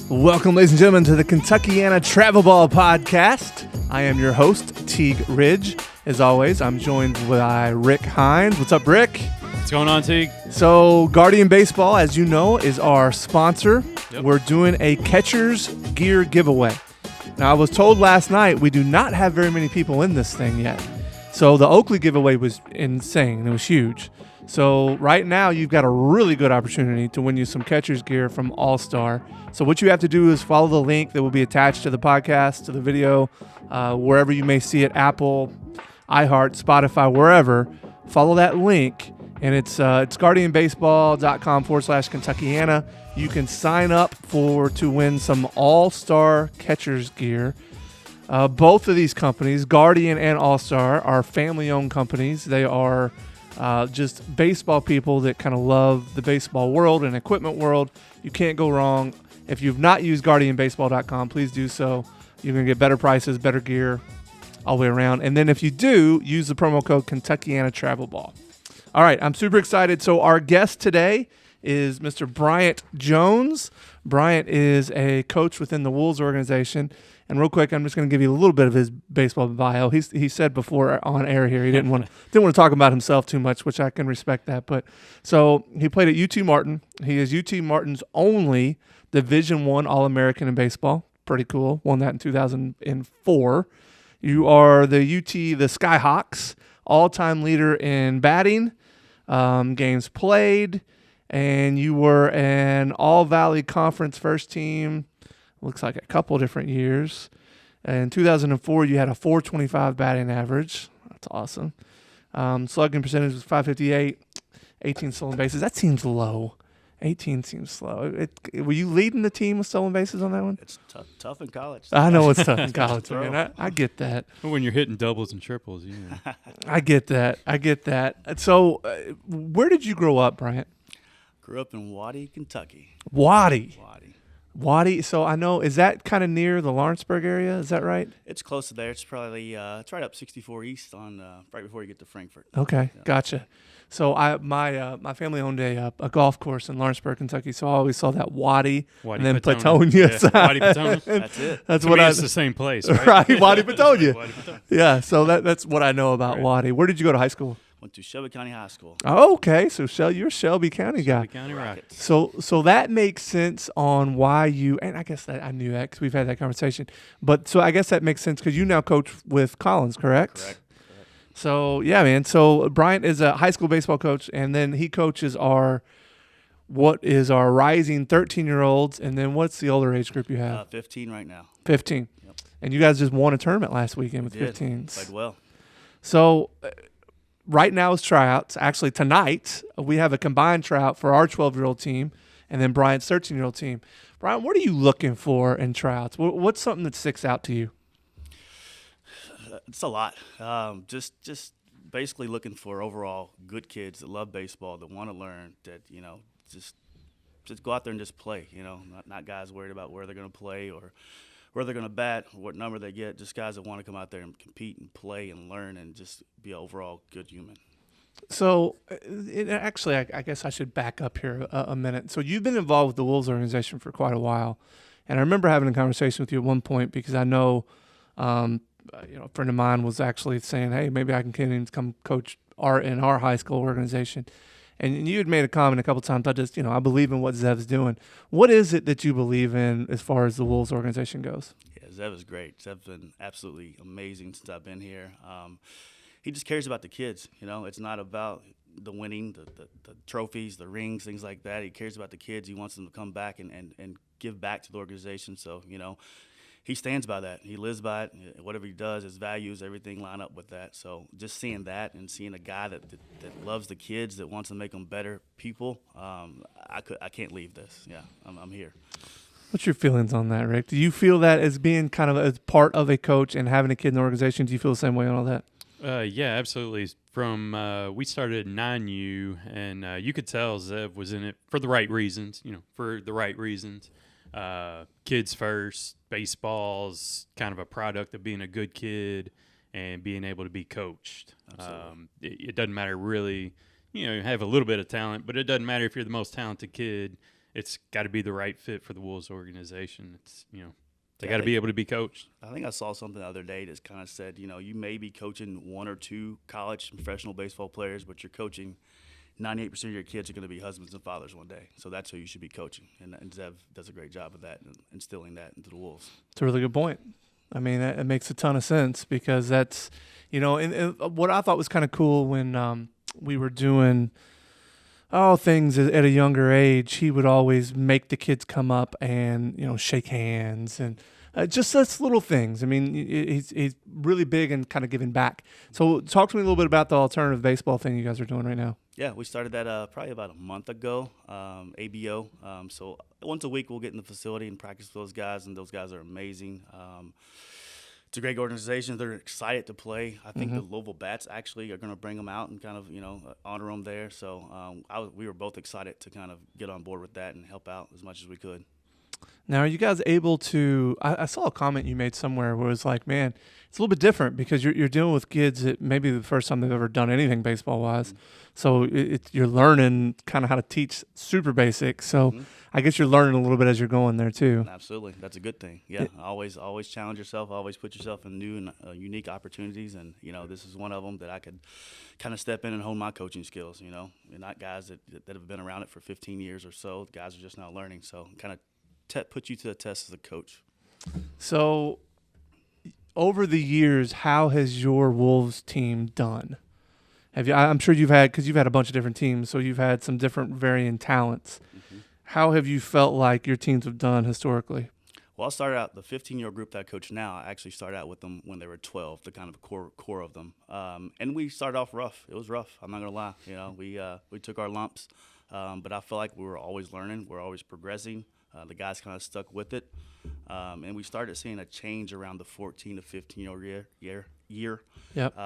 Welcome, ladies and gentlemen, to the Kentuckiana Travel Ball Podcast. I am your host, Teague Ridge. As always, I'm joined by Rick Hines. What's up, Rick? What's going on, Teague? So, Guardian Baseball, as you know, is our sponsor. Yep. We're doing a catcher's gear giveaway. Now, I was told last night we do not have very many people in this thing yet. So, the Oakley giveaway was insane. It was huge. So, right now, you've got a really good opportunity to win you some catcher's gear from All-Star. So, what you have to do is follow the link that will be attached to the podcast, to the video, wherever you may see it, Apple, iHeart, Spotify, wherever. Follow that link, and it's guardianbaseball.com/Kentuckiana. You can sign up to win some All-Star catcher's gear. Both of these companies, Guardian and All-Star, are family-owned companies. They are just baseball people that kind of love the baseball world and equipment world. You can't go wrong. If you've not used guardianbaseball.com, please do so. You're going to get better prices, better gear all the way around. And then if you do, use the promo code Kentuckiana Travel Ball. All right, I'm super excited. So our guest today is Mr. Bryant Jones. Bryant is a coach within the Wolves organization. And real quick, I'm just going to give you a little bit of his baseball bio. He said before on air here he didn't want to talk about himself too much, which I can respect that. But so he played at UT Martin. He is UT Martin's only Division I All-American in baseball. Pretty cool. Won that in 2004. You are the Skyhawks all-time leader in batting, games played, and you were an All-Valley Conference first team. Looks like a couple different years. In 2004, you had a .425 batting average. That's awesome. Slugging percentage was .558, 18 stolen bases. That seems low. 18 seems slow. Were you leading the team with stolen bases on that one? It's tough in college. I know it's tough in college, man. I get that. When you're hitting doubles and triples, you know. I get that. So, where did you grow up, Bryant? Grew up in Waddy, Kentucky. Waddy. So I know, is that kind of near the Lawrenceburg area? Is that right? It's close to there. It's probably it's right up 64 East on right before you get to Frankfurt. Okay, yeah. Gotcha. So my family owned a golf course in Lawrenceburg, Kentucky. So I always saw that Waddy and then Patonia. Yeah. Waddy Patonia. That's it. That's to what me, it's the same place, right? Right, Waddy Patonia. Waddy Patonia. Yeah. So that's what I know about Waddy. Where did you go to high school? Went to Shelby County High School. Oh, okay. So you're a Shelby County guy. Shelby County Rockets. So that makes sense on why you, and I guess that I knew that because we've had that conversation. But so I guess that makes sense because you now coach with Collins, correct? Correct. So yeah, man. So Bryant is a high school baseball coach, and then he coaches our rising 13-year-olds, and then what's the older age group you have? 15 right now. 15. Yep. And you guys just won a tournament last weekend with We did. 15s. Played well. So. Right now is tryouts. Actually, tonight we have a combined tryout for our 12-year-old team and then Bryant's 13-year-old team. Brian, what are you looking for in tryouts? What's something that sticks out to you? It's a lot. Just basically looking for overall good kids that love baseball, that want to learn, that just go out there and just play. Not guys worried about where they're going to play or where they're going to bat, what number they get, just guys that want to come out there and compete and play and learn and just be an overall good human. So, actually, I guess I should back up here a minute. So you've been involved with the Wolves organization for quite a while, and I remember having a conversation with you at one point because I know, a friend of mine was actually saying, hey, maybe I can come coach in our high school organization. And you had made a comment a couple times. I believe in what Zev's doing. What is it that you believe in as far as the Wolves organization goes? Yeah, Zev is great. Zev's been absolutely amazing since I've been here. He just cares about the kids. It's not about the winning, the trophies, the rings, things like that. He cares about the kids. He wants them to come back and give back to the organization. So, he stands by that. He lives by it. Whatever he does, his values, everything line up with that. So just seeing that and seeing a guy that loves the kids, that wants to make them better people, I can't leave this. Yeah, I'm here. What's your feelings on that, Rick? Do you feel that as being kind of as part of a coach and having a kid in the organization, do you feel the same way on all that? Yeah, absolutely. From we started 9U, and you could tell Zev was in it for the right reasons. Kids first. Baseball's kind of a product of being a good kid and being able to be coached. It doesn't matter really, you have a little bit of talent, but it doesn't matter if you're the most talented kid it's got to be the right fit for the Wolves organization. It's, they Yeah, got to be able to be coached. I think I saw something the other day that kind of said, you may be coaching 1 or 2 college and professional baseball players, but you're coaching 98% of your kids are going to be husbands and fathers one day. So that's who you should be coaching. And Zev does a great job of that and instilling that into the Wolves. It's a really good point. I mean, it makes a ton of sense because that's, and what I thought was kind of cool when we were doing things at a younger age, he would always make the kids come up and, shake hands and just such little things. I mean, he's really big and kind of giving back. So talk to me a little bit about the alternative baseball thing you guys are doing right now. Yeah, we started that probably about a month ago, ABO. So once a week we'll get in the facility and practice with those guys, and those guys are amazing. It's a great organization. They're excited to play. I think the Louisville Bats actually are going to bring them out and kind of, honor them there. So we were both excited to kind of get on board with that and help out as much as we could. Now, are you guys able to I saw a comment you made somewhere where it was like, man, it's a little bit different because you're dealing with kids that maybe the first time they've ever done anything baseball-wise. So you're learning kind of how to teach super basic. So I guess you're learning a little bit as you're going there too. Absolutely. That's a good thing. Yeah, always challenge yourself, always put yourself in new and unique opportunities. And, this is one of them that I could kind of step in and hone my coaching skills, and not guys that have been around it for 15 years or so. Guys are just now learning. So kind of put you to the test as a coach. So over the years, how has your Wolves team done? I'm sure because you've had a bunch of different teams, so you've had some different varying talents. How have you felt like your teams have done historically? Well, I started out the 15-year-old group that I coach now. I actually started out with them when they were 12, the kind of core of them. And we started off rough. It was rough. I'm not gonna lie. We took our lumps, but I feel like we were always learning. We're always progressing. The guys kind of stuck with it, and we started seeing a change around the 14 to 15-year-old year. Yep.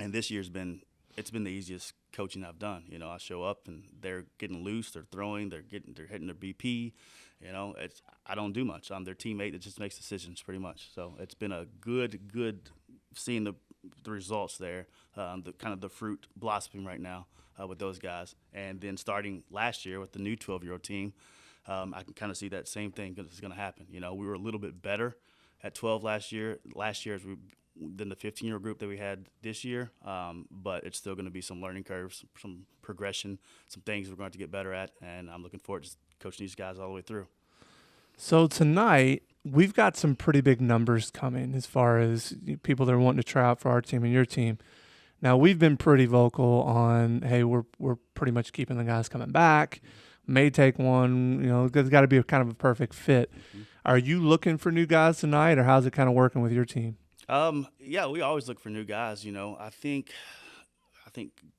And this year's been the easiest coaching I've done. I show up and they're getting loose, they're throwing, they're hitting their BP. I don't do much. I'm their teammate that just makes decisions pretty much. So it's been a good seeing the results there, the kind of the fruit blossoming right now with those guys. And then starting last year with the new 12-year-old team, I can kind of see that same thing is going to happen. We were a little bit better at 12 last year than the 15-year-old group that we had this year, but it's still going to be some learning curves, some progression, some things we're going to get better at, and I'm looking forward to coaching these guys all the way through. So tonight, we've got some pretty big numbers coming as far as people that are wanting to try out for our team and your team. Now, we've been pretty vocal on, hey, we're pretty much keeping the guys coming back. May take one, there's got to be kind of a perfect fit. Are you looking for new guys tonight, or how's it kind of working with your team? Yeah, we always look for new guys. I think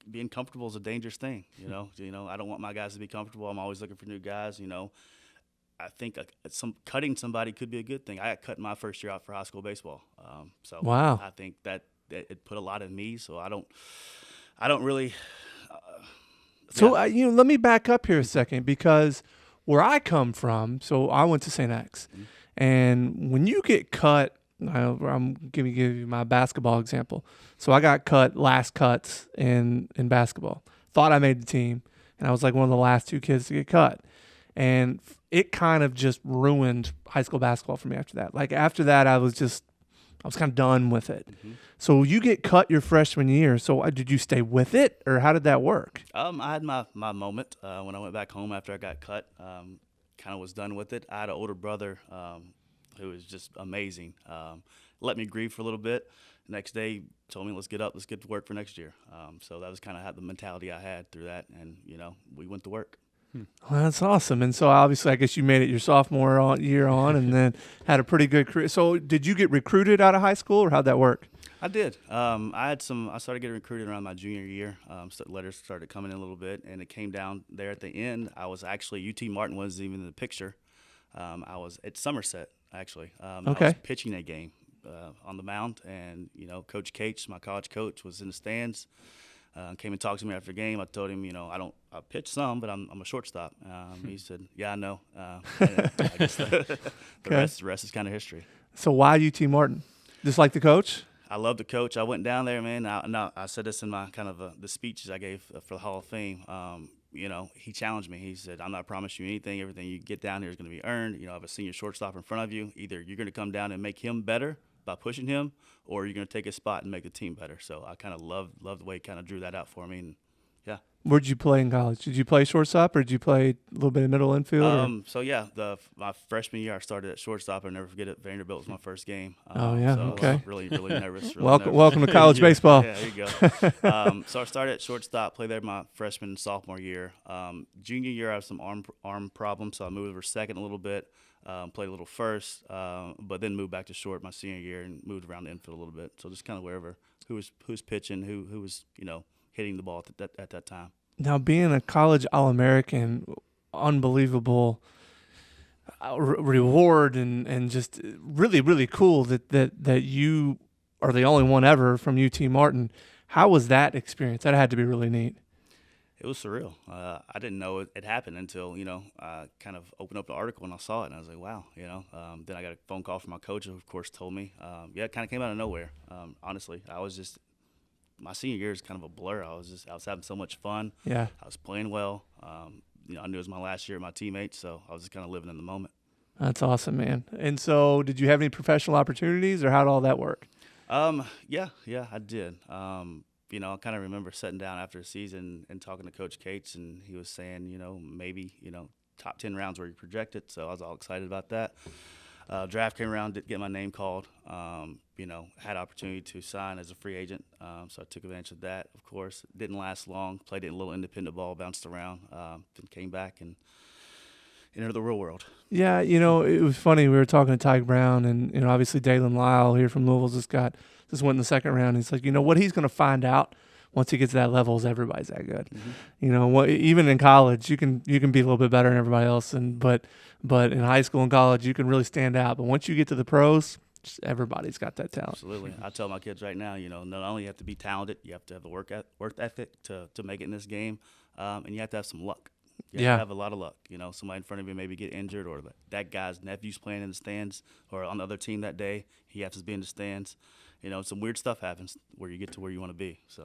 being comfortable is a dangerous thing. I don't want my guys to be comfortable. I'm always looking for new guys. I think cutting somebody could be a good thing. I got cut my first year out for high school baseball. So wow. I think that it put a lot in me. So I don't really. So, let me back up here a second, because where I come from, so I went to St. X, and when you get cut, I'm give you my basketball example. So I got cut last cuts in basketball. Thought I made the team, and I was like one of the last 2 kids to get cut. And it kind of just ruined high school basketball for me after that. Like after that, I was kind of done with it. So you get cut your freshman year. So did you stay with it, or how did that work? I had my moment when I went back home after I got cut. Kind of was done with it. I had an older brother who was just amazing. Let me grieve for a little bit. Next day, told me, let's get to work for next year. So that was kind of the mentality I had through that, and we went to work. Well, that's awesome. And so obviously, I guess you made it your sophomore year on, and then had a pretty good career. So did you get recruited out of high school, or how'd that work? I did. I started getting recruited around my junior year. So letters started coming in a little bit, and it came down there at the end. I was actually, UT Martin wasn't even in the picture. I was at Somerset, actually. Okay. I was pitching a game on the mound, and, Coach Cates, my college coach, was in the stands. Came and talked to me after the game. I told him, I pitch some, but I'm a shortstop. He said, yeah, I know. I guess the rest is kind of history. So why UT Martin? Just like the coach? I love the coach. I went down there, man. I said this in my kind of the speeches I gave for the Hall of Fame. he challenged me. He said, I'm not promising you anything. Everything you get down here is going to be earned. I have a senior shortstop in front of you. Either you're going to come down and make him better by pushing him, or you're going to take his spot and make the team better. So I kind of love the way he kind of drew that out for me. And yeah. Where'd you play in college? Did you play shortstop, or did you play a little bit of middle infield? So yeah, my freshman year I started at shortstop. I'll never forget it. Vanderbilt was my first game. Oh yeah, so okay. I was really nervous. Really welcome, nervous. welcome to college baseball. Yeah, there you go. So I started at shortstop, played there my freshman and sophomore year. Junior year I had some arm problems, so I moved over second a little bit. Played a little first, but then moved back to short my senior year and moved around the infield a little bit. So just kind of wherever who's pitching, who was hitting the ball at that time. Now, being a college All-American, unbelievable reward and just really, really cool that you are the only one ever from UT Martin. How was that experience? That had to be really neat. It was surreal. I didn't know it happened until, I kind of opened up the article and I saw it, and I was like, wow, Then I got a phone call from my coach who, of course, told me. It kind of came out of nowhere. Honestly, my senior year is kind of a blur. I was having so much fun. Yeah. I was playing well. I knew it was my last year with my teammates, so I was just kind of living in the moment. That's awesome, man. And so did you have any professional opportunities, or how did all that work? Yeah, I did. I kind of remember sitting down after the season and talking to Coach Cates, and he was saying, maybe, top 10 rounds where you projected. So I was all excited about that. Draft came around, didn't get my name called. Had opportunity to sign as a free agent, so I took advantage of that. Of course, didn't last long. Played it in a little independent ball, bounced around, then came back and entered the real world. Yeah, it was funny. We were talking to Ty Brown, and obviously Dalen Lyle here from Louisville just went in the second round. He's like, what he's going to find out once he gets to that level is everybody's that good. Mm-hmm. Even in college, you can be a little bit better than everybody else, but in high school and college, you can really stand out. But once you get to the pros, just everybody's got that talent. Absolutely. I tell my kids right now, not only you have to be talented, you have to have the work ethic to make it in this game, and you have to have some luck. You have to have a lot of luck. Somebody in front of you maybe get injured, or that guy's nephew's playing in the stands, or on the other team that day, he happens to be in the stands. Some weird stuff happens where you get to where you want to be. So,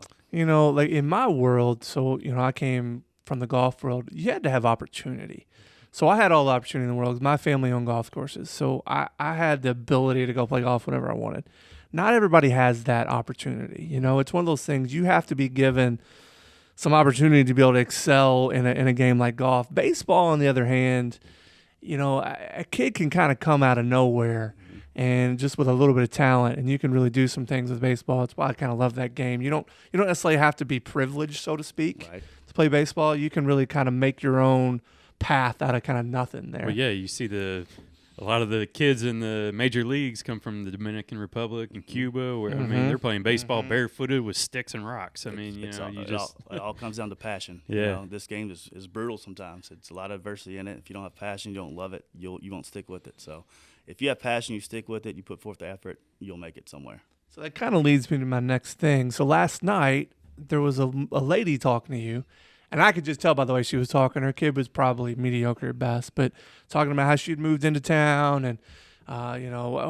like in my world, so, I came from the golf world, you had to have opportunity. So I had all the opportunity in the world because my family owned golf courses. So I had the ability to go play golf whenever I wanted. Not everybody has that opportunity. It's one of those things you have to be given some opportunity to be able to excel in a game like golf. Baseball, on the other hand, a kid can kind of come out of nowhere and just with a little bit of talent, and you can really do some things with baseball. That's why I kind of love that game. You don't necessarily have to be privileged, so to speak, to play baseball. You can really kind of make your own path out of kind of nothing there. Well, yeah, you see a lot of the kids in the major leagues come from the Dominican Republic and Cuba, where they're playing baseball barefooted with sticks and rocks. It all comes down to passion. Yeah. This game is brutal sometimes. It's a lot of adversity in it. If you don't have passion, you don't love it, you won't stick with it. So if you have passion, you stick with it, you put forth the effort, you'll make it somewhere. So that kind of leads me to my next thing. So last night there was a lady talking to you. And I could just tell by the way she was talking. Her kid was probably mediocre at best, but talking about how she'd moved into town and,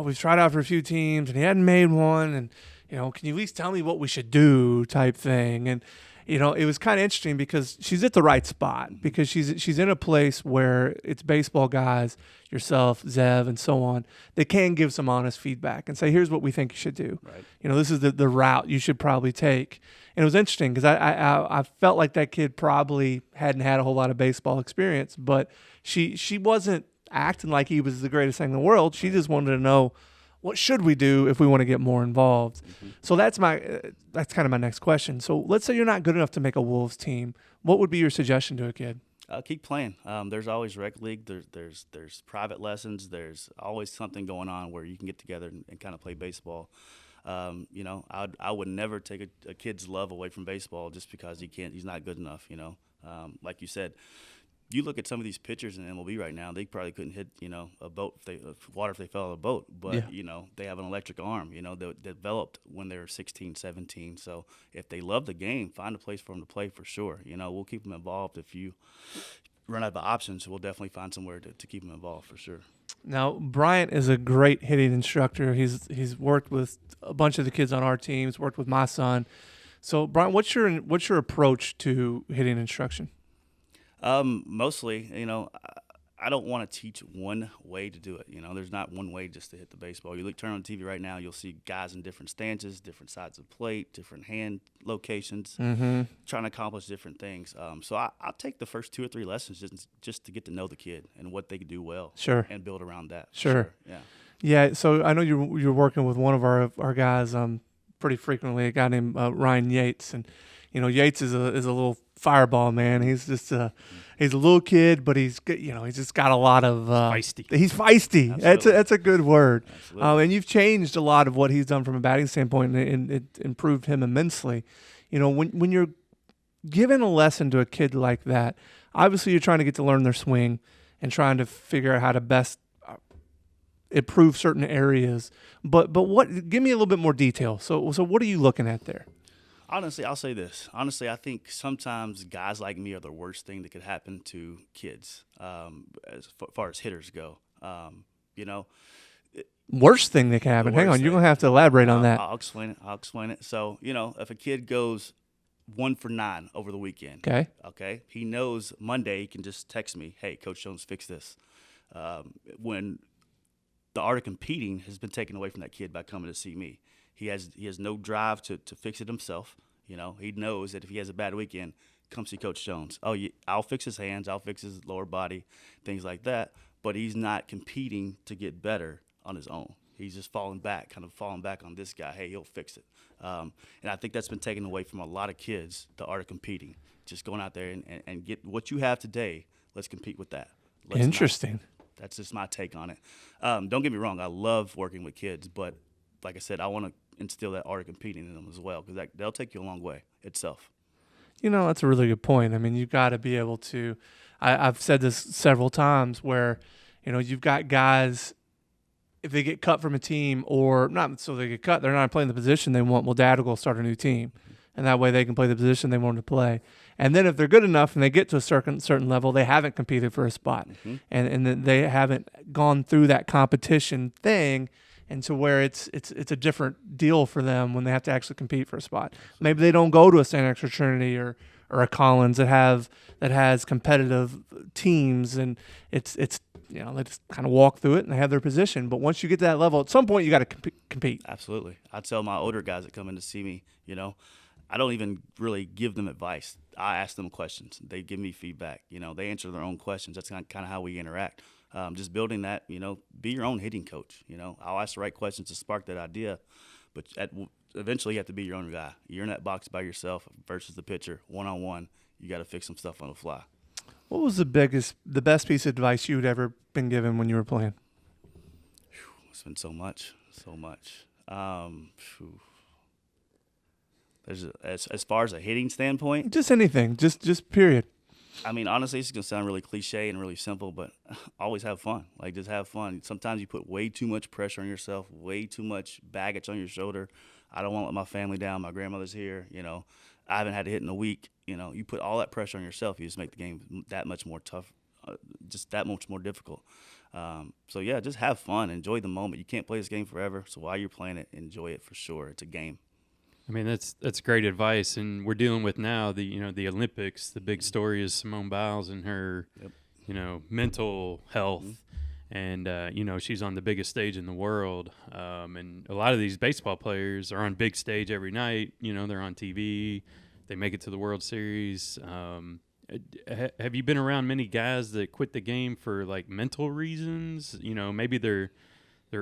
we've tried out for a few teams and he hadn't made one. And, can you at least tell me what we should do type thing? And, it was kind of interesting because she's at the right spot because she's in a place where it's baseball guys, yourself, Zev, and so on. They can give some honest feedback and say, here's what we think you should do. Right. This is the route you should probably take. And it was interesting because I felt like that kid probably hadn't had a whole lot of baseball experience, but she wasn't acting like he was the greatest thing in the world. She just wanted to know, what should we do if we want to get more involved? Mm-hmm. So that's kind of my next question. So let's say you're not good enough to make a Wolves team. What would be your suggestion to a kid? Keep playing. There's always rec league. There's private lessons. There's always something going on where you can get together and kind of play baseball. I would never take a kid's love away from baseball just because he's not good enough. Like you said, you look at some of these pitchers in MLB right now, they probably couldn't hit, a boat water if they fell out of a boat. But, they have an electric arm, that developed when they were 16, 17. So if they love the game, find a place for them to play for sure. We'll keep them involved. If you run out of options, we'll definitely find somewhere to keep them involved for sure. Now, Bryant is a great hitting instructor. He's worked with a bunch of the kids on our teams, worked with my son. So, Bryant, what's your approach to hitting instruction? Mostly, I don't want to teach one way to do it. There's not one way just to hit the baseball. You turn on TV right now, you'll see guys in different stances, different sides of the plate, different hand locations, trying to accomplish different things. So I'll take the first 2 or 3 lessons just to get to know the kid and what they can do well. Sure. And build around that. Sure. Yeah. Yeah. So I know you're working with one of our guys pretty frequently, a guy named Ryan Yates, and Yates is a little fireball, man. He's just he's a little kid, but he's just got a lot of Feisty. He's feisty. That's a good word. Absolutely. And you've changed a lot of what he's done from a batting standpoint, and it improved him immensely. When you're giving a lesson to a kid like that, obviously you're trying to get to learn their swing and trying to figure out how to best improve certain areas. But what? Give me a little bit more detail. So what are you looking at there? Honestly, I'll say this. Honestly, I think sometimes guys like me are the worst thing that could happen to kids, as far as hitters go. Worst thing that can happen. Hang on, you're gonna have to elaborate on that. I'll explain it. So, if a kid goes 1 for 9 over the weekend, Okay. he knows Monday he can just text me, "Hey, Coach Jones, fix this." When the art of competing has been taken away from that kid by coming to see me. He has no drive to fix it himself. He knows that if he has a bad weekend, come see Coach Jones. Oh, yeah, I'll fix his hands, I'll fix his lower body, things like that. But he's not competing to get better on his own. He's just falling back on this guy. Hey, he'll fix it. And I think that's been taken away from a lot of kids, the art of competing. Just going out there and get what you have today. Let's compete with that. Interesting. That's just my take on it. Don't get me wrong. I love working with kids, but like I said, I want to instill that art of competing in them as well, because they'll take you a long way itself. That's a really good point. I mean, you've got to be able to. I've said this several times where, you've got guys, if they get cut from a team or not, so they get cut, they're not playing the position they want. Well, dad will go start a new team, and that way they can play the position they want to play. And then if they're good enough and they get to a certain level, they haven't competed for a spot, and then they haven't gone through that competition thing. And to where it's a different deal for them when they have to actually compete for a spot. Maybe they don't go to a St. X or Trinity or a Collins that has competitive teams, and it's they just kind of walk through it and they have their position. But once you get to that level, at some point you got to compete. Absolutely. I tell my older guys that come in to see me, I don't even really give them advice. I ask them questions. They give me feedback. They answer their own questions. That's kind of how we interact. Just building that, be your own hitting coach. I'll ask the right questions to spark that idea, but eventually you have to be your own guy. You're in that box by yourself versus the pitcher, one-on-one. You got to fix some stuff on the fly. What was the best piece of advice you'd ever been given when you were playing? It's been so much. There's as far as a hitting standpoint, Just anything, just period. I mean, honestly, it's going to sound really cliche and really simple, but always have fun. Just have fun. Sometimes you put way too much pressure on yourself, way too much baggage on your shoulder. I don't want to let my family down. My grandmother's here. I haven't had to hit in a week. You put all that pressure on yourself, you just make the game that much more tough, just that much more difficult. So, yeah, just have fun. Enjoy the moment. You can't play this game forever, so while you're playing it, enjoy it for sure. It's a game. I mean, that's great advice, and we're dealing with now the Olympics. The big story is Simone Biles and her, mental health, and she's on the biggest stage in the world. And a lot of these baseball players are on big stage every night. They're on TV. They make it to the World Series. Have you been around many guys that quit the game for mental reasons? Maybe they're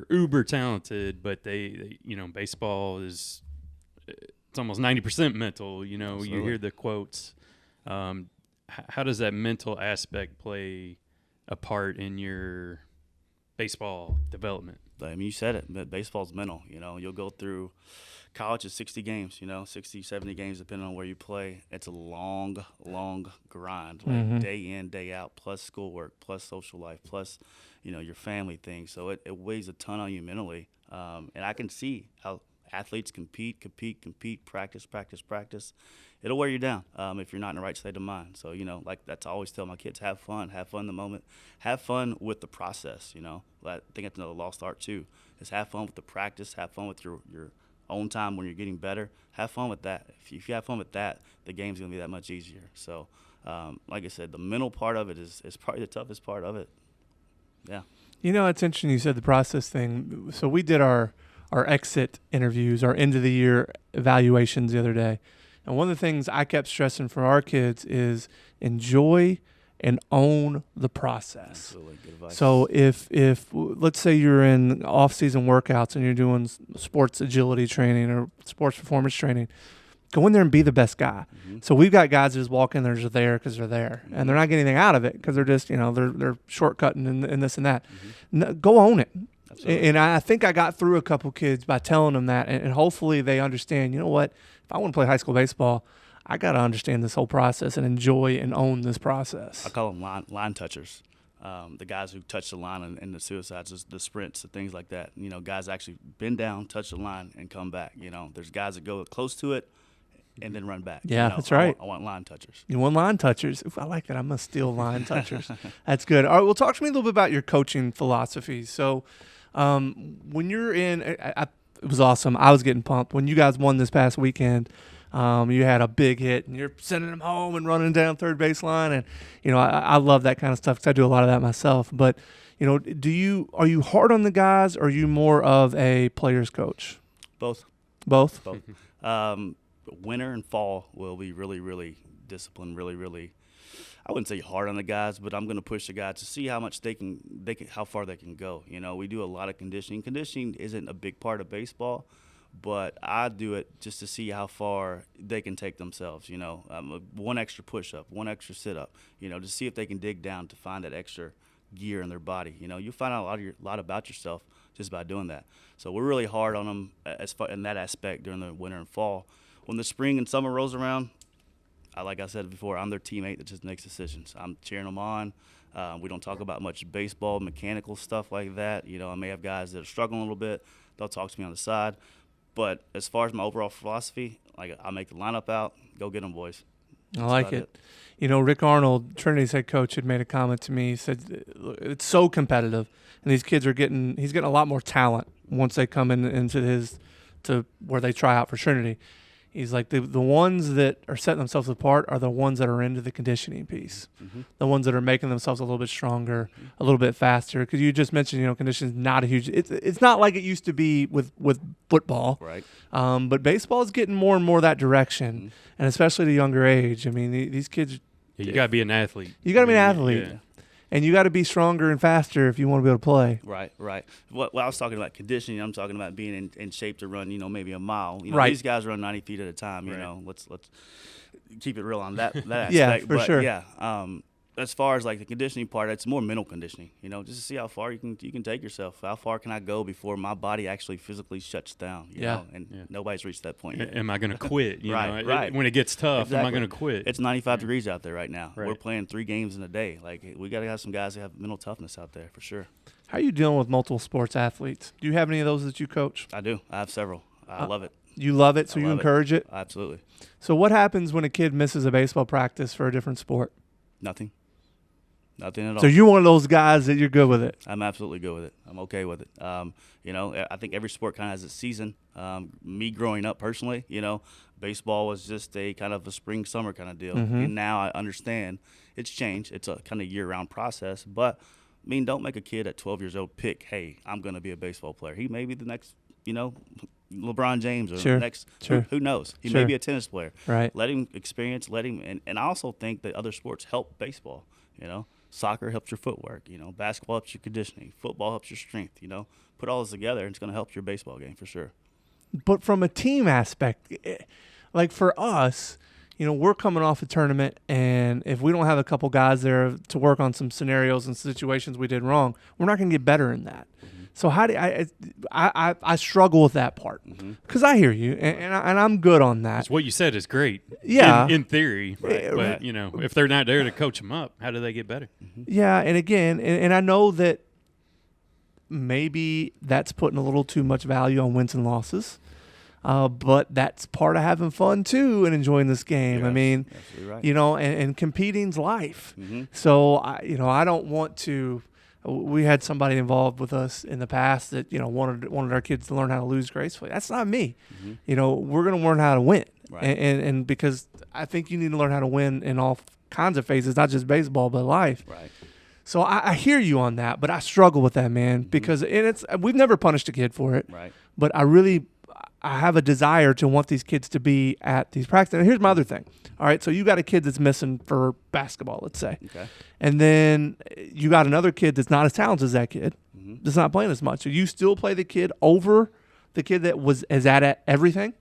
uber talented, but they baseball is. It's almost 90% mental, Absolutely. You hear the quotes. How does that mental aspect play a part in your baseball development? I mean, you said it, but baseball's mental. You'll go through college is 60 games, 60, 70 games, depending on where you play. It's a long, long grind, day in, day out, plus schoolwork, plus social life, plus, your family thing. So it weighs a ton on you mentally. And I can see how athletes compete, practice. It'll wear you down if you're not in the right state of mind. So, that's I always tell my kids, have fun in the moment. Have fun with the process, I think that's another lost art too, is have fun with the practice, have fun with your own time when you're getting better. Have fun with that. If you have fun with that, the game's going to be that much easier. So Like I said, the mental part of it is probably the toughest part of it. Yeah. It's interesting you said the process thing. So we did our exit interviews, our end of the year evaluations the other day. And one of the things I kept stressing for our kids is enjoy and own the process. Absolutely. Good advice. So if let's say you're in off-season workouts and you're doing sports agility training or sports performance training, go in there and be the best guy. Mm-hmm. So we've got guys that just walk in there just there because they're there, and they're not getting anything out of it because they're just they're shortcutting and this and that. No, go own it. Absolutely. And I think I got through a couple kids by telling them that, and hopefully they understand. You know what? If I want to play high school baseball, I got to understand this whole process and enjoy and own this process. I call them line touchers. The guys who touch the line and the suicides, the sprints, the things like that. Guys actually bend down, touch the line, and come back. There's guys that go close to it and then run back. Yeah, that's right. I want line touchers. You want line touchers? Oof, I like that. I'm going to steal line touchers. That's good. All right, well, talk to me a little bit about your coaching philosophies. So when you're in it was awesome. I was getting pumped. When you guys won this past weekend, you had a big hit, and you're sending them home and running down third baseline. And, I love that kind of stuff because I do a lot of that myself. But, are you hard on the guys, or are you more of a player's coach? Both. Both? Winter and fall will be really, really disciplined, really, really, I wouldn't say hard on the guys, but I'm going to push the guys to see how much they can, how far they can go. We do a lot of conditioning. Conditioning isn't a big part of baseball, but I do it just to see how far they can take themselves. One extra push-up, one extra sit-up, to see if they can dig down to find that extra gear in their body. You find out a lot about yourself just by doing that. So we're really hard on them as far in that aspect during the winter and fall. When the spring and summer rolls around, like I said before, I'm their teammate that just makes decisions. I'm cheering them on. We don't talk about much baseball, mechanical stuff like that. I may have guys that are struggling a little bit. They'll talk to me on the side. But as far as my overall philosophy, I make the lineup out. Go get them, boys. I like it. Rick Arnold, Trinity's head coach, had made a comment to me. He said, it's so competitive, and these kids he's getting a lot more talent once they come to where they try out for Trinity. He's like, the ones that are setting themselves apart are the ones that are into the conditioning piece, the ones that are making themselves a little bit stronger, a little bit faster. Because you just mentioned, conditioning is not a huge. It's not like it used to be with football, right? But baseball is getting more and more that direction, and especially at a younger age. I mean, these kids. Yeah, you got to be an athlete. You got to be an athlete. Yeah. And you got to be stronger and faster if you want to be able to play. Right. What I was talking about conditioning, I'm talking about being in shape to run, maybe a mile. Right. These guys run 90 feet at a time. Let's keep it real on that aspect. Yeah, for sure. Yeah. As far as like the conditioning part, it's more mental conditioning. just to see how far you can take yourself. How far can I go before my body actually physically shuts down? You know? And nobody's reached that point yet. Am I going to quit? Right. When it gets tough, exactly. am I going to quit? It's 95 degrees out there right now. Right. We're playing 3 games in a day. Like we got to have some guys that have mental toughness out there for sure. How are you dealing with multiple sports athletes? Do you have any of those that you coach? I do. I have several. I love it. You love it, so you encourage it? Absolutely. So what happens when a kid misses a baseball practice for a different sport? Nothing at all. So you're one of those guys that you're good with it? I'm absolutely good with it. I'm okay with it. I think every sport kind of has its season. Me growing up personally, baseball was just a kind of a spring, summer kind of deal. And now I understand it's changed. It's a kind of year-round process. But, don't make a kid at 12 years old pick, hey, I'm going to be a baseball player. He may be the next, LeBron James or the next, who knows? He may be a tennis player. Right. Let him experience, and I also think that other sports help baseball, Soccer helps your footwork, basketball helps your conditioning, football helps your strength, put all this together and it's going to help your baseball game for sure. But from a team aspect, like for us, we're coming off a tournament, and if we don't have a couple guys there to work on some scenarios and situations we did wrong, we're not going to get better in that. So how do I struggle with that part because I hear you and I'm good on that. What you said is great. Yeah, in theory, but if they're not there to coach them up, how do they get better? Yeah, and again, and I know that maybe that's putting a little too much value on wins and losses, but that's part of having fun too and enjoying this game. Yes, I mean, right. And competing's life. So I don't want to. We had somebody involved with us in the past that wanted our kids to learn how to lose gracefully. That's not me. We're going to learn how to win, right. and because I think you need to learn how to win in all kinds of phases, not just baseball, but life. Right. So I hear you on that, but I struggle with that, man, because we've never punished a kid for it. Right. But I have a desire to want these kids to be at these practices. And here's my other thing. All right, so you got a kid that's missing for basketball, let's say. Okay. And then you got another kid that's not as talented as that kid, that's not playing as much. So you still play the kid over the kid that is at everything?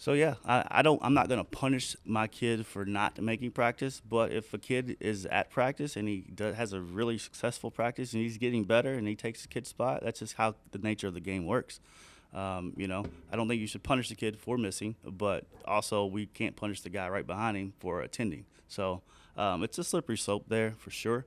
So yeah, I'm not gonna punish my kid for not making practice, but if a kid is at practice and he has a really successful practice and he's getting better and he takes the kid's spot, that's just how the nature of the game works. I don't think you should punish the kid for missing, but also we can't punish the guy right behind him for attending. So it's a slippery slope there for sure.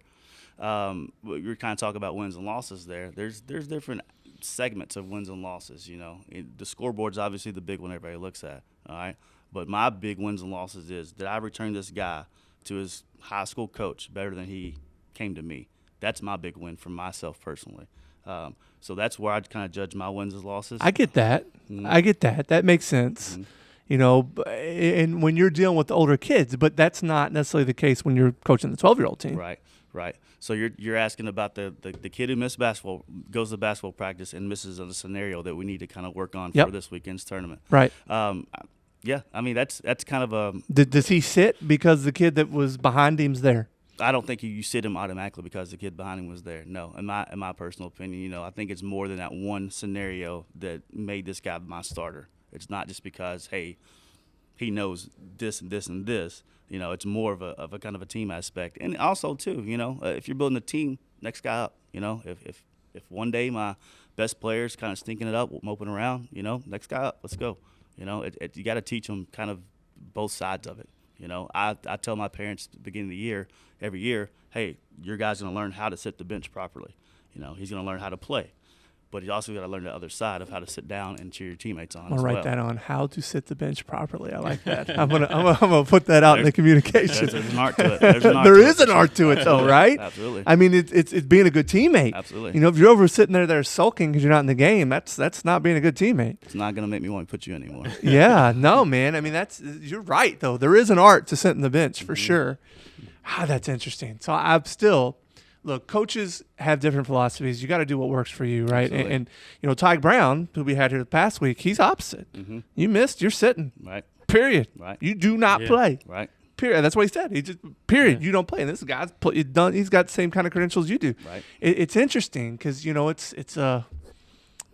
You're kind of talking about wins and losses there. There's different segments of wins and losses. The scoreboard's obviously the big one everybody looks at. All right, but my big wins and losses is, did I return this guy to his high school coach better than he came to me? That's my big win for myself personally. So that's where I'd kind of judge my wins and losses. I get that. I get that. That makes sense. And when you're dealing with the older kids, but that's not necessarily the case when you're coaching the 12-year-old team. Right. So you're asking about the kid who missed basketball, goes to basketball practice and misses a scenario that we need to kind of work on for this weekend's tournament. Right. Yeah, I mean that's kind of a. Does he sit because the kid that was behind him's there? I don't think you sit him automatically because the kid behind him was there. No, in my personal opinion, I think it's more than that one scenario that made this guy my starter. It's not just because, hey, he knows this and this and this. It's more of a kind of a team aspect. And also too, if you're building a team, next guy up. If one day my best player's kind of stinking it up, moping around, next guy up, let's go. You got to teach them kind of both sides of it. I tell my parents at the beginning of the year, every year, hey, your guy's going to learn how to sit the bench properly. He's going to learn how to play. But you also got to learn the other side of how to sit down and cheer your teammates on. I'm gonna write that on, how to sit the bench properly. I like that. I'm gonna put that out in the communication. There's an art to it. There is an art to it, though, right? Absolutely. I mean, it's being a good teammate. Absolutely. If you're over sitting there sulking because you're not in the game, that's not being a good teammate. It's not gonna make me want to put you anymore. Yeah, no, man. I mean, you're right though. There is an art to sitting the bench for sure. That's interesting. So I'm still. Look, coaches have different philosophies. You got to do what works for you, right? And Ty Brown, who we had here the past week, he's opposite. You missed, you're sitting. Right. Period. Right. You do not play. Right. Period. That's what he said. He just period. You don't play. And this guy's done. He's got the same kind of credentials you do. Right. It's interesting because it's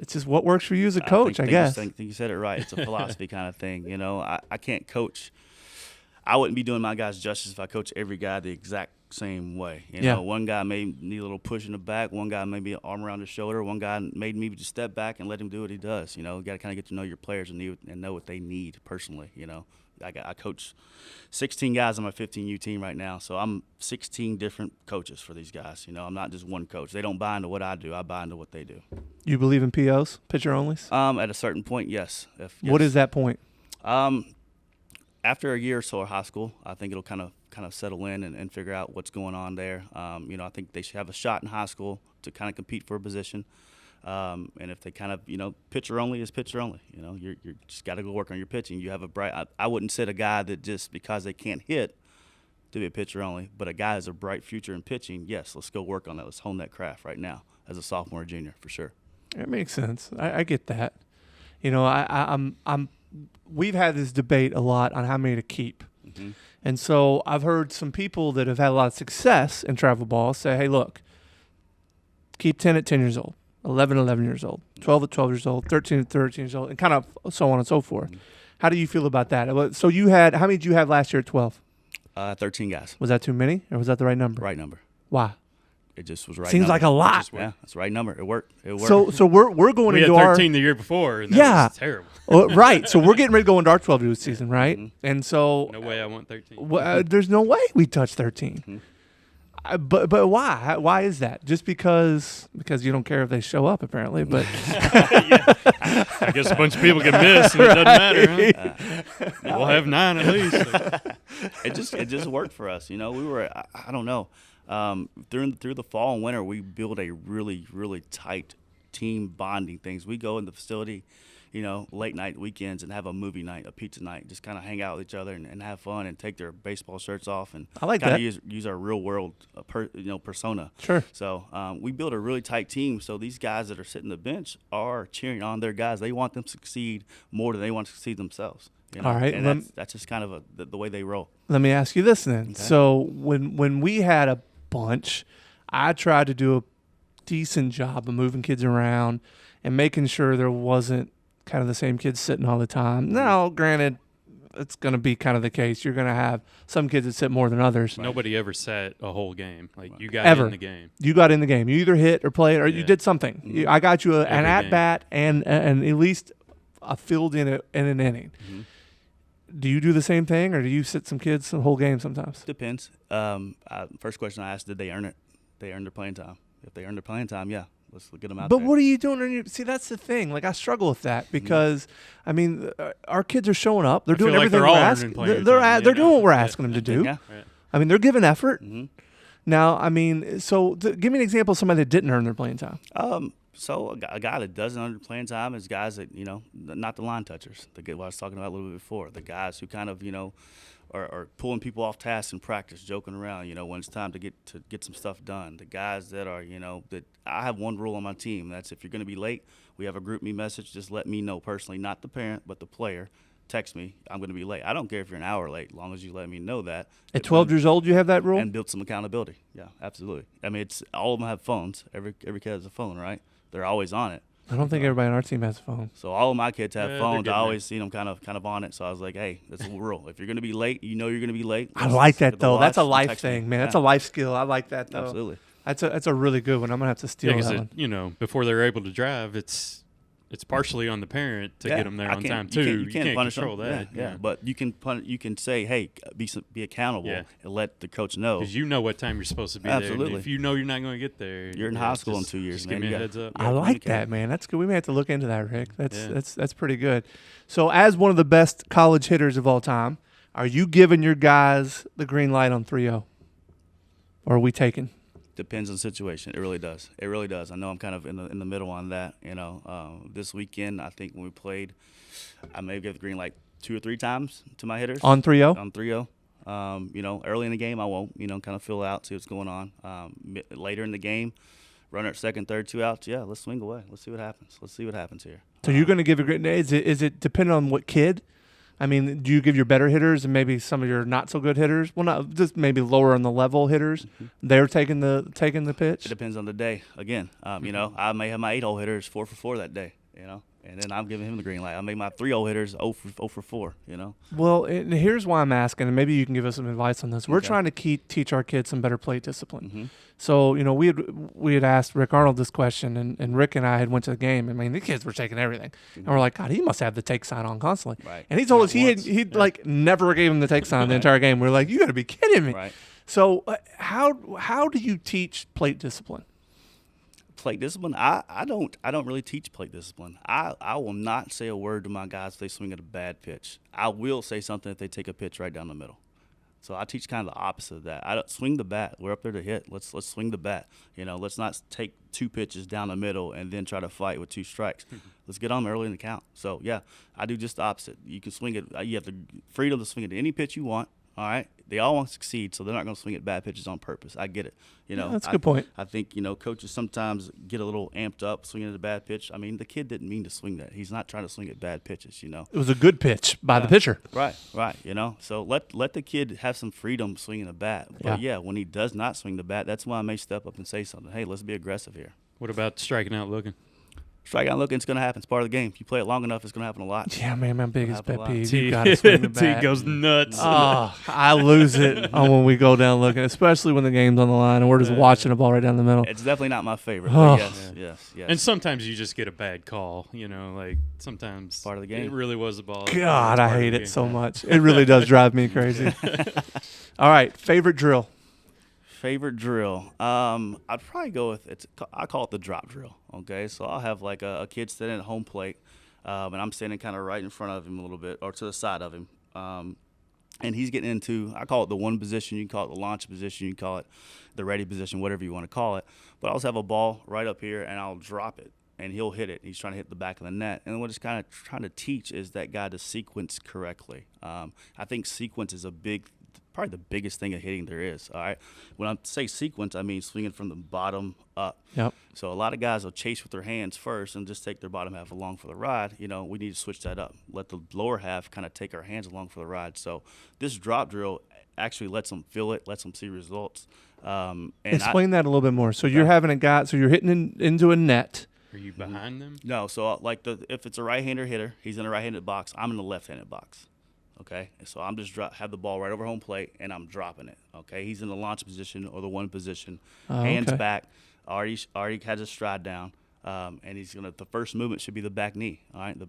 just what works for you as a coach, I guess. I think you said it right. It's a philosophy kind of thing. I can't coach. I wouldn't be doing my guys justice if I coach every guy the exact same way. One guy may need a little push in the back. One guy may be an arm around the shoulder. One guy made me just step back and let him do what he does. You got to kind of get to know your players and know what they need personally. I coach 16 guys on my 15U team right now, so I'm 16 different coaches for these guys. I'm not just one coach. They don't buy into what I do. I buy into what they do. You believe in POs, pitcher onlys? At a certain point, yes. What is that point? After a year or so of high school, I think it'll kind of settle in and figure out what's going on there. I think they should have a shot in high school to kind of compete for a position. And if they kind of, pitcher only is pitcher only. You're just got to go work on your pitching. You have a bright. I wouldn't sit a guy that just because they can't hit to be a pitcher only, but a guy has a bright future in pitching. Yes, let's go work on that. Let's hone that craft right now as a sophomore or junior for sure. It makes sense. I get that. We've had this debate a lot on how many to keep. And so I've heard some people that have had a lot of success in travel ball say, hey, look, keep 10 at 10 years old, 11 at 11 years old, 12 at 12 years old, 13 at 13 years old, and kind of so on and so forth. How do you feel about that? So how many did you have last year at 12? 13 guys. Was that too many, or was that the right number? Right number. Why? It just was right. Seems number. like a lot. Yeah, that's the right number. It worked. So we're going we into had our 13 the year before. And that was terrible. Right. So we're getting ready to go into our 12-year season, right? And so no way I want 13. There's no way we touch 13. But why? Why is that? Just because you don't care if they show up, apparently. But I guess a bunch of people can miss, and it doesn't matter. Huh? We'll have 9 at least. So. It just worked for us. We were I don't know. Through the fall and winter, we build a really, really tight team bonding things. We go in the facility, late night weekends and have a movie night, a pizza night, just kind of hang out with each other and have fun and take their baseball shirts off and I like kind that. of use our real world persona. Sure. So we build a really tight team. So these guys that are sitting the bench are cheering on their guys. They want them to succeed more than they want to succeed themselves. All right, and that's just kind of the way they roll. Let me ask you this then. Okay. So when we had a bunch, I tried to do a decent job of moving kids around and making sure there wasn't kind of the same kids sitting all the time. Now, granted, it's going to be kind of the case. You're going to have some kids that sit more than others. Nobody ever sat a whole game. Like, you got Ever. in the game. You got in the game. You either hit or played or you Yeah. did something. I got you an Every at game. bat and at least a filled in an inning. Mm-hmm. Do you do the same thing, or do you sit some kids the whole game sometimes? Depends. First question I asked, did they earn it? They earned their playing time. If they earned their playing time, yeah, let's get them out But there. what are you doing? See, that's the thing. Like, I struggle with that because, I mean, our kids are showing up. They're I feel doing like everything they're we're all asking. earning playing They're time, they're you doing know? what we're Yeah. asking them to do. Yeah. Right. I mean, they're giving effort. Mm-hmm. Now, I mean, so give me an example of somebody that didn't earn their playing time. So a guy that doesn't earn playing time is guys that not the line touchers. What I was talking about a little bit before. The guys who kind of are pulling people off task in practice, joking around. When it's time to get some stuff done. The guys that are that I have one rule on my team. That's if you're going to be late, we have a group me message. Just let me know personally, not the parent, but the player. Text me. I'm going to be late. I don't care if you're an hour late, as long as you let me know that. At 12 years old, you have that rule? And build some accountability. Yeah, absolutely. I mean, it's all of them have phones. Every kid has a phone, right? They're always on it. I don't think everybody on our team has a phone. So all of my kids have Yeah, they're phones. I getting always see them kind of on it. So I was like, hey, that's a rule. If you're going to be late, you're going to be late. I like that, Get the though. That's a watch and life text me. thing, man. Yeah, That's a life skill. I like that, though. absolutely. That's a really good one. I'm going to have to steal Yeah, that 'cause one. before they're able to drive, it's partially on the parent to Yeah, get them there I on can't- time you too. can't- You can't punish control them. that. Yeah. But you can you can say, hey, be accountable Yeah. and let the coach know. Because you know what time you're supposed to be there. Absolutely. And if you know you're not going to get there, You're in yeah, high school in just- 2 years, Just man. give me You a got- heads up. I like communicate. that, man. That's good. We may have to look into that, Rick. Yeah. That's pretty good. So, as one of the best college hitters of all time, are you giving your guys the green light on 3-0? Or are we taking? Depends on the situation. It really does. It really does. I know I'm kind of in the middle on that. This weekend, I think when we played, I may give the green light 2 or 3 times to my hitters On 3-0? on 3-0. Early in the game, I won't. Kind of fill out, see what's going on. Later in the game, runner at second, third, 2 outs. Yeah, let's swing away. Let's see what happens. Let's see what happens here. So, you're going to give a green is it depending on what kid? I mean, do you give your better hitters and maybe some of your not so good hitters? Well, not just maybe lower on the level hitters. They're taking the pitch. It depends on the day. Again, I may have my 8-hole hitters 4 for 4 that day. And then I'm giving him the green light. I make my 3-hole hitters 0 for 4. Well, and here's why I'm asking, and maybe you can give us some advice on this. We're Okay. trying to teach our kids some better plate discipline. Mm-hmm. So, we had asked Rick Arnold this question, and Rick and I had went to the game. I mean, the kids were taking everything, and we're like, God, he must have the take sign on constantly. Right. And he told Not us he once. like never gave him the take sign the entire game. We're like, you got to be kidding me. Right. So, how do you teach plate discipline? Plate discipline. I don't really teach plate discipline. I will not say a word to my guys if they swing at a bad pitch. I will say something if they take a pitch right down the middle. So I teach kind of the opposite of that. I don't swing the bat. We're up there to hit. Let's swing the bat. Let's not take 2 pitches down the middle and then try to fight with 2 strikes. Let's get on them early in the count. So yeah, I do just the opposite. You can swing it. You have the freedom to swing it to any pitch you want. All right. They all want to succeed, so they're not going to swing at bad pitches on purpose. I get it. That's a good point. I think coaches sometimes get a little amped up swinging at a bad pitch. I mean, the kid didn't mean to swing that. He's not trying to swing at bad pitches. It was a good pitch by the pitcher. Right. So let the kid have some freedom swinging the bat. But yeah, when he does not swing the bat, that's when I may step up and say something. Hey, let's be aggressive here. What about striking out looking? Strikeout looking, it's going to happen. It's part of the game. If you play it long enough, it's going to happen a lot. Yeah, man, my biggest Happen a pet lot. peeve. You got to swing the T bat. goes nuts. Oh, I lose it when we go down looking, especially when the game's on the line and we're just watching the ball right down the middle. It's definitely not my favorite. Oh. But yes. And sometimes you just get a bad call. Like sometimes Part of the game. It really was a ball. God, I hate it so much. It really does drive me crazy. All right, favorite drill. Favorite drill. I'd probably go with I call it the drop drill. Okay, so I'll have like a kid standing at home plate, and I'm standing kind of right in front of him a little bit, or to the side of him, and he's getting into, I call it the one position. You can call it the launch position. You can call it the ready position, whatever you want to call it. But I also have a ball right up here, and I'll drop it and he'll hit it. He's trying to hit the back of the net. And what it's kind of trying to teach is that guy to sequence correctly. I think sequence is probably the biggest thing of hitting there is. All right. When I say sequence, I mean swinging from the bottom up. Yep. So a lot of guys will chase with their hands first and just take their bottom half along for the ride. We need to switch that up. Let the lower half kind of take our hands along for the ride. So this drop drill actually lets them feel it, lets them see results. And Explain that a little bit more. So you're having a guy, so you're hitting into a net. Are you behind them? No, so if it's a right-hander hitter, he's in a right-handed box. I'm in the left-handed box. Okay, and so I'm just have the ball right over home plate, and I'm dropping it. Okay, he's in the launch position or the one position, hands back, already has his stride down, and the first movement should be the back knee. All right, the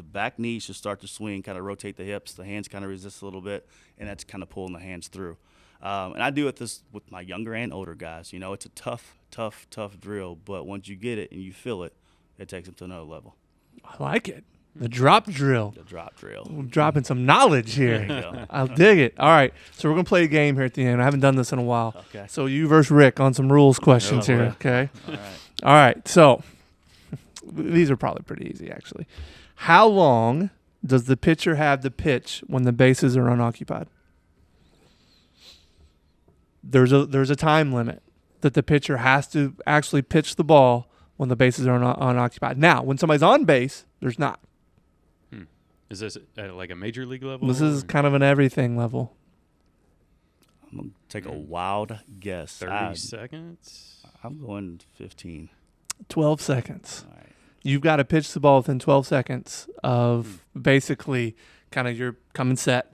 back knee should start to swing, kind of rotate the hips, the hands kind of resist a little bit, and that's kind of pulling the hands through. And I do this with my younger and older guys. It's a tough drill, but once you get it and you feel it, it takes them to another level. I like it. The drop drill. The drop drill. We're dropping some knowledge here. There you go. I'll dig it. All right. So we're going to play a game here at the end. I haven't done this in a while. Okay. So you versus Rick on some rules questions here. Okay. All right. All right. So these are probably pretty easy, actually. How long does the pitcher have to pitch when the bases are unoccupied? There's a time limit that the pitcher has to actually pitch the ball when the bases are unoccupied. Now, when somebody's on base, there's not. Is this at like a major league level? This is kind of an everything level. I'm going to take a wild guess. 30 seconds? I'm going 15. 12 seconds. All right. You've got to pitch the ball within 12 seconds of basically kind of your coming set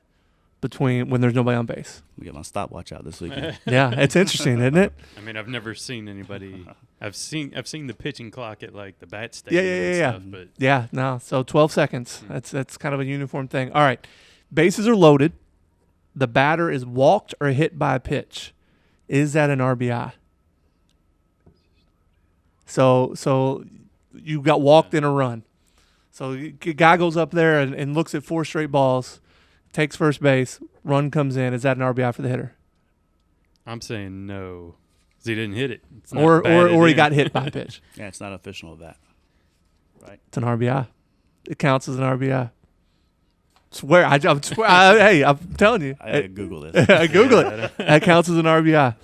between when there's nobody on base. Let me get my stopwatch out this weekend. Yeah, it's interesting, isn't it? I mean, I've never seen anybody. I've seen the pitching clock at like the bat stadium. Yeah. and stuff, but Yeah, no. So 12 seconds. That's kind of a uniform thing. All right. Bases are loaded. The batter is walked or hit by a pitch. Is that an RBI? So you got walked in a run. So a guy goes up there and looks at 4 straight balls, takes first base, run comes in. Is that an RBI for the hitter? I'm saying no, 'cause he didn't hit it. It's not Or batted he in. got hit by a pitch. Yeah, it's not official of that. Right? It's an RBI. It counts as an RBI. Swear, I'm telling you. I gotta Google this. I Google it. That counts as an RBI.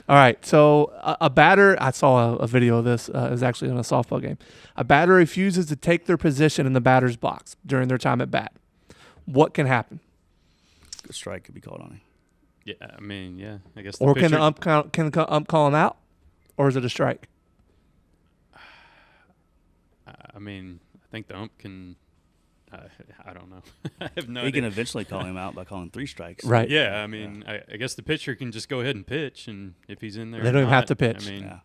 All right. So a batter, I saw a video of this. It was actually in a softball game. A batter refuses to take their position in the batter's box during their time at bat. What can happen? A strike could be called on him. Yeah, I mean, yeah. I guess. Or pitcher, can the ump call him out? Or is it a strike? I mean, I think the ump can. I don't know. I have no He idea. can eventually call him out by calling 3 strikes. Right. Yeah, I mean, I guess the pitcher can just go ahead and pitch, and if he's in there, They don't or even have not, to pitch. I mean, Yeah.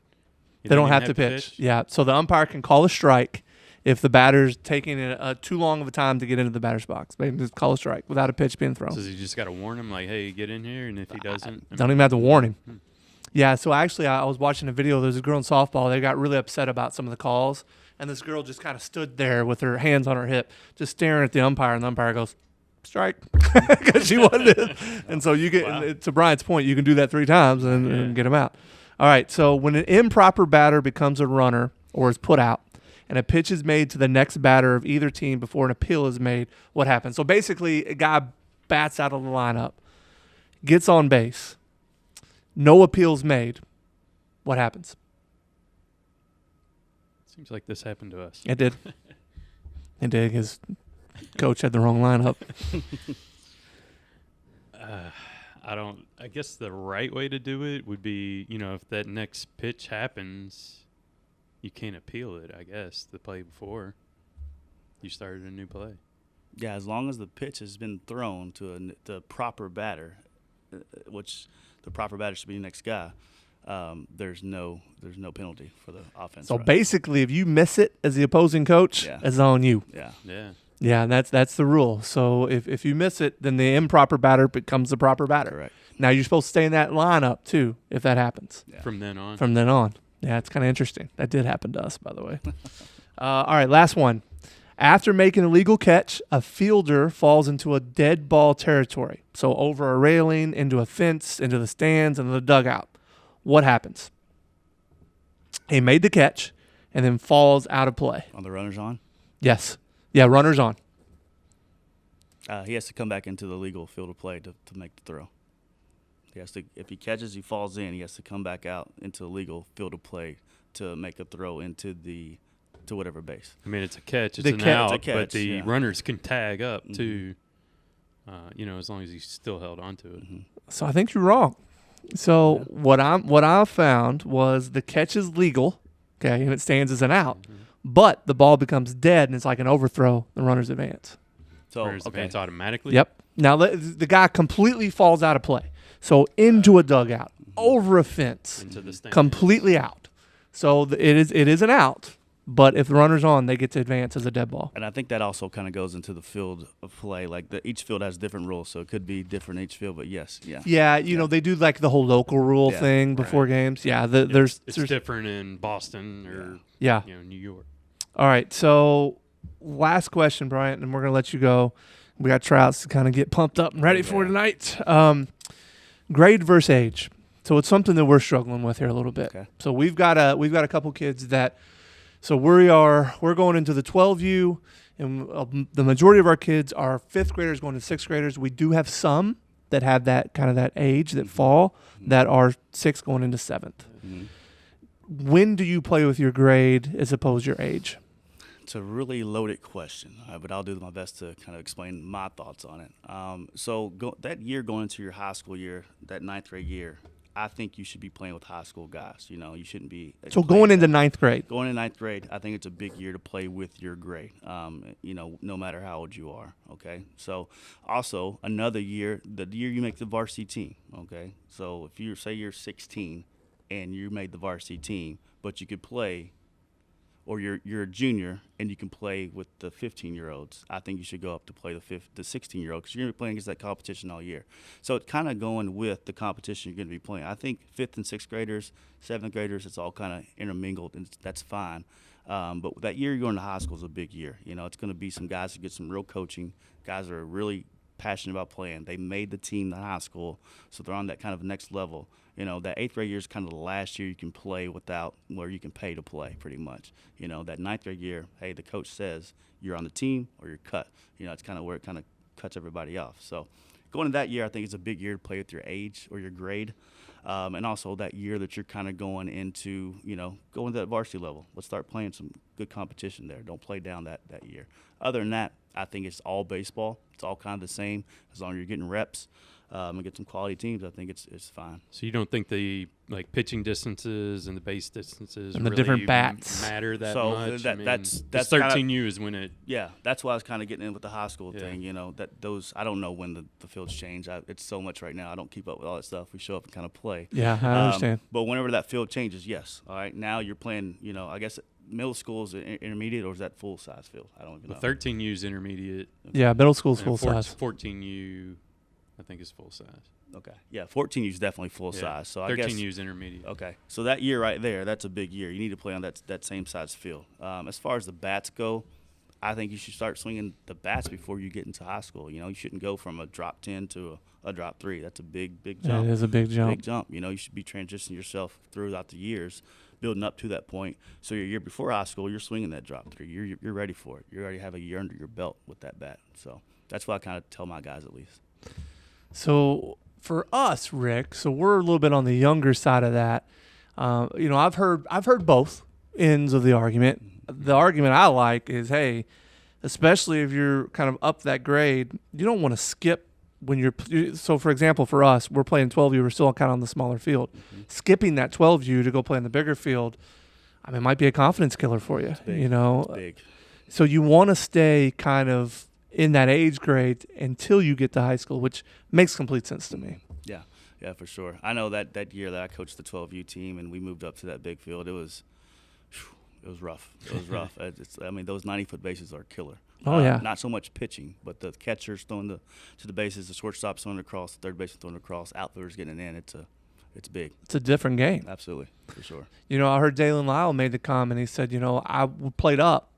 you They don't even have to pitch. Yeah. So the umpire can call a strike if the batter's taking too long of a time to get into the batter's box. They can just call a strike without a pitch being thrown. So he just got to warn him, like, hey, get in here, and if he doesn't, Don't even have to warn him. Yeah, so actually I was watching a video. There's a girl in softball. They got really upset about some of the calls. And this girl just kind of stood there with her hands on her hip, just staring at the umpire. And the umpire goes, strike, because she wanted it. And so you get, to Bryant's point, you can do that 3 times and get him out. All right, so when an improper batter becomes a runner or is put out, and a pitch is made to the next batter of either team before an appeal is made, what happens? So basically, a guy bats out of the lineup, gets on base, no appeals made. What happens? seems like this happened to us. It did. It did. His coach had the wrong lineup. I guess the right way to do it would be, if that next pitch happens, you can't appeal it, I guess, the play before you started a new play. Yeah, as long as the pitch has been thrown to the proper batter, which the proper batter should be the next guy, there's no penalty for the offense. So basically, if you miss it as the opposing coach, it's on you. Yeah. Yeah, and that's the rule. So if you miss it, then the improper batter becomes the proper batter. Correct. Now you're supposed to stay in that lineup too if that happens. Yeah. From then on. From then on. Yeah, it's kind of interesting. That did happen to us, by the way. All right, last one. After making a legal catch, a fielder falls into a dead ball territory. So over a railing, into a fence, into the stands, into the dugout. What happens? He made the catch, and then falls out of play. On the runners on? Yes. Yeah, runners on. He has to come back into the legal field of play to make the throw. He has to, if he catches, he falls in. He has to come back out into the legal field of play to make a throw to whatever base. I mean, it's a catch. It's The an catch- out, it's a catch, but the yeah. runners can tag up too. As long as he's still held onto it. So I think you're wrong. So what I found was the catch is legal, okay, and it stands as an out, but the ball becomes dead and it's like an overthrow. The runners advance. So Runners advance automatically. Yep. Now the guy completely falls out of play, so into a dugout, over a fence, Into the stand. completely out. So it is an out, but if the runner's on, they get to advance as a dead ball. And I think that also kind of goes into the field of play. Like each field has different rules, so it could be different each field. But yes, yeah. Yeah, you know they do like the whole local rule Yeah, thing before games. Yeah, It's there's different in Boston or yeah. New York. All right, so last question, Bryant, and we're gonna let you go. We got tryouts to kind of get pumped up and ready for tonight. Grade versus age. So it's something that we're struggling with here a little bit. Okay. So we've got a couple kids that. So we're going into the 12U, and the majority of our kids are fifth graders going to sixth graders. We do have some that have that kind of that age that fall that are sixth going into seventh. When do you play with your grade as opposed to your age? It's a really loaded question, but I'll do my best to kind of explain my thoughts on it. That year going into your high school year, that ninth grade year, I think you should be playing with high school guys. You know, you shouldn't be. So going into ninth grade. Going in ninth grade, I think it's a big year to play with your grade. No matter how old you are. Okay. So also another year, the year you make the varsity team. Okay. So if you say you're 16 and you made the varsity team, but you could play, or you're a junior and you can play with the 15-year-olds, I think you should go up to play the 16-year-old because you're going to be playing against that competition all year. So it's kind of going with the competition you're going to be playing. I think fifth and sixth graders, seventh graders, it's all kind of intermingled, and that's fine. But that year you're going to high school is a big year. You know, it's going to be some guys who get some real coaching, guys that are really passionate about playing. They made the team in high school, so they're on that kind of next level. You know, that eighth grade year is kind of the last year you can play where you can pay to play, pretty much. You know, that ninth grade year, hey, the coach says you're on the team or you're cut. You know, it's kind of where it kind of cuts everybody off. So going into that year, I think it's a big year to play with your age or your grade. And also that year that you're kind of going into, going to that varsity level. Let's start playing some good competition there. Don't play down that year. Other than that, I think it's all baseball. It's all kind of the same as long as you're getting reps. And get some quality teams, I think it's fine. So you don't think the pitching distances and the base distances And the really different bats matter that So much? that's 13U is when it. Yeah, that's why I was kind of getting in with the high school thing. I don't know when the fields change. It's so much right now. I don't keep up with all that stuff. We show up and kind of play. Yeah, I understand. But whenever that field changes, yes. All right, now you're playing. I guess middle school is intermediate, or is that full size field? I don't even know. 13U is intermediate. Yeah, middle school's and full size. 14U, I think, is full size. Okay. Yeah, 14U is definitely full size. So 13U is intermediate. Okay. So that year right there, that's a big year. You need to play on that same size field. As far as the bats go, I think you should start swinging the bats before you get into high school. You shouldn't go from a drop 10 to a drop 3. That's a big jump. It is a big jump. Big jump. You should be transitioning yourself throughout the years, building up to that point. So your year before high school, you're swinging that drop 3. You're ready for it. You already have a year under your belt with that bat. So that's what I kind of tell my guys at least. So for us, Rick, so we're a little bit on the younger side of that. I've heard both ends of the argument. The argument I like is, hey, especially if you're kind of up that grade, you don't want to skip when you're. So for example, for us, we're playing 12U. We're still kind of on the smaller field. Skipping that 12U to go play in the bigger field, it might be a confidence killer for you. It's big. It's big. So you want to stay kind of in that age grade until you get to high school, which makes complete sense to me. Yeah, for sure. I know that year that I coached the 12U team and we moved up to that big field, it was rough. It was rough. Those 90-foot bases are killer. Oh, yeah. Not so much pitching, but the catchers throwing to the bases, the shortstop throwing it across, the third baseman throwing it across, outfielders getting it in. It's big. It's a different game. Absolutely, for sure. I heard Dalen Lyle made the comment. He said, I played up,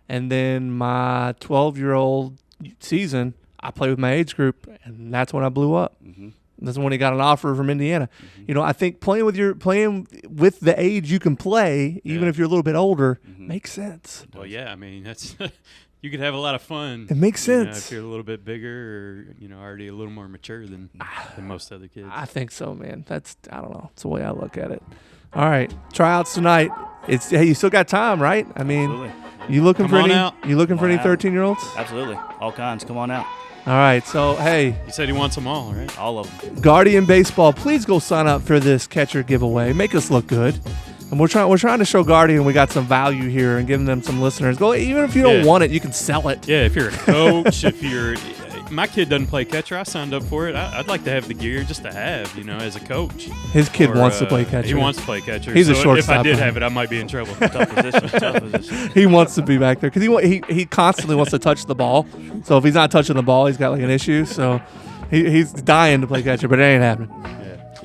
and then my 12-year-old season, I played with my age group, and that's when I blew up. Mm-hmm. That's when he got an offer from Indiana. I think playing with the age you can play, even if you're a little bit older, makes sense. Well, yeah, I mean that's you could have a lot of fun. It makes sense if you're a little bit bigger or already a little more mature than most other kids. I think so, man. I don't know. It's the way I look at it. All right, tryouts tonight. Hey, you still got time, right? I mean, Absolutely. You looking Come for on any? out. You looking for any Come on out. 13-year-olds? Absolutely. All kinds. Come on out. All right. So hey, He said he wants them all, right? All of them. Guardian Baseball, please go sign up for this catcher giveaway. Make us look good. And we're trying to show Guardian we got some value here and giving them some listeners. Go, even if you don't want it, you can sell it. Yeah, if you're a coach, my kid doesn't play catcher. I signed up for it. I'd like to have the gear just to have, as a coach. His kid wants to play catcher. He wants to play catcher. He's a so shortstop. If I did have it, I might be in trouble. Tough position. He wants to be back there because he constantly wants to touch the ball. So if he's not touching the ball, he's got like an issue. So he's dying to play catcher, but it ain't happening.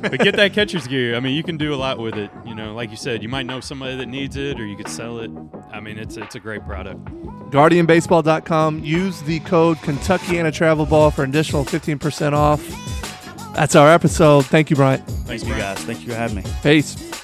But get that catcher's gear. I mean, you can do a lot with it. Like you said, you might know somebody that needs it, or you could sell it. I mean, it's a great product. GuardianBaseball.com. Use the code Kentuckiana Travel Ball for an additional 15% off. That's our episode. Thank you, Bryant. Thank you, guys. Thank you for having me. Peace.